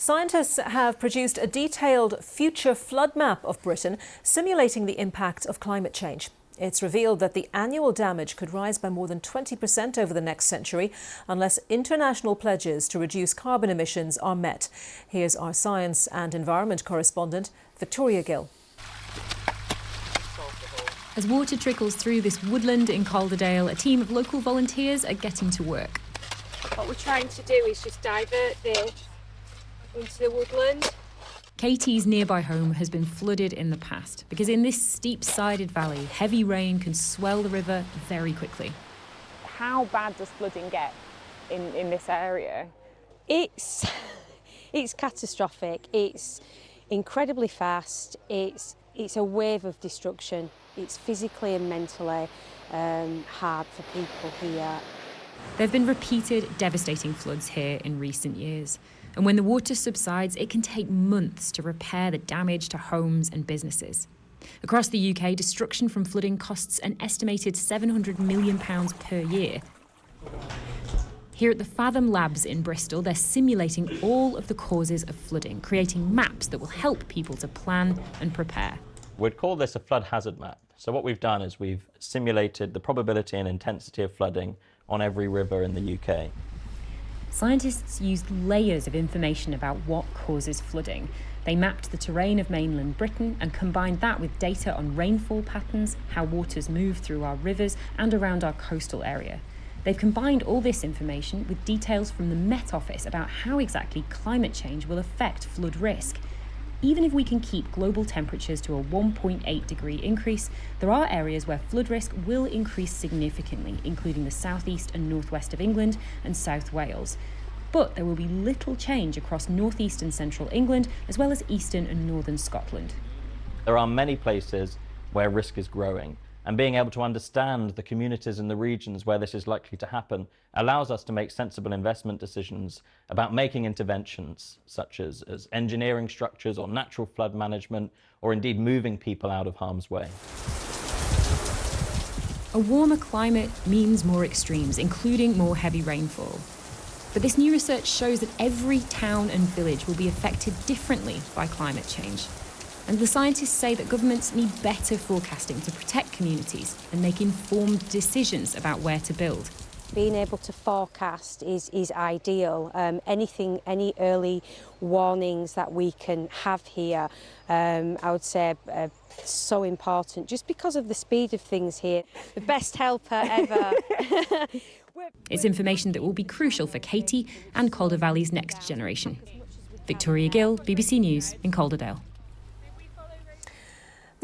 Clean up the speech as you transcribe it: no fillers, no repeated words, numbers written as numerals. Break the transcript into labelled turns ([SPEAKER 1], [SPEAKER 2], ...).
[SPEAKER 1] Scientists have produced a detailed future flood map of Britain, simulating the impact of climate change. It's revealed that the annual damage could rise by more than 20% over the next century unless international pledges to reduce carbon emissions are met. Here's our science and environment correspondent, Victoria Gill.
[SPEAKER 2] As water trickles through this woodland in Calderdale, a team of local volunteers are getting to work.
[SPEAKER 3] What we're trying to do is just divert this into the woodland.
[SPEAKER 2] Katie's nearby home has been flooded in the past because in this steep-sided valley, heavy rain can swell the river very quickly.
[SPEAKER 4] How bad does flooding get in this area?
[SPEAKER 3] It's catastrophic. It's incredibly fast. It's a wave of destruction. It's physically and mentally hard for people here.
[SPEAKER 2] There have been repeated devastating floods here in recent years. And when the water subsides, it can take months to repair the damage to homes and businesses. Across the UK, destruction from flooding costs an estimated £700 million per year. Here at the Fathom labs in Bristol, they're simulating all of the causes of flooding, creating maps that will help people to plan and prepare.
[SPEAKER 5] We'd call this a flood hazard map. So what we've done is we've simulated the probability and intensity of flooding on every river in the UK.
[SPEAKER 2] Scientists used layers of information about what causes flooding. They mapped the terrain of mainland Britain and combined that with data on rainfall patterns, how waters move through our rivers and around our coastal area. They've combined all this information with details from the Met Office about how exactly climate change will affect flood risk. Even if we can keep global temperatures to a 1.8 degree increase, there are areas where flood risk will increase significantly, including the southeast and northwest of England and South Wales. But there will be little change across northeast and central England, as well as eastern and northern Scotland.
[SPEAKER 5] There are many places where risk is growing, and being able to understand the communities and the regions where this is likely to happen allows us to make sensible investment decisions about making interventions such as engineering structures or natural flood management, or indeed moving people out of harm's way.
[SPEAKER 2] A warmer climate means more extremes, including more heavy rainfall. But this new research shows that every town and village will be affected differently by climate change. And the scientists say that governments need better forecasting to protect communities and make informed decisions about where to build.
[SPEAKER 3] Being able to forecast is ideal. Any early warnings that we can have here, I would say, are so important, just because of the speed of things here. The best helper ever.
[SPEAKER 2] It's information that will be crucial for Katie and Calder Valley's next generation. Victoria Gill, BBC News in Calderdale.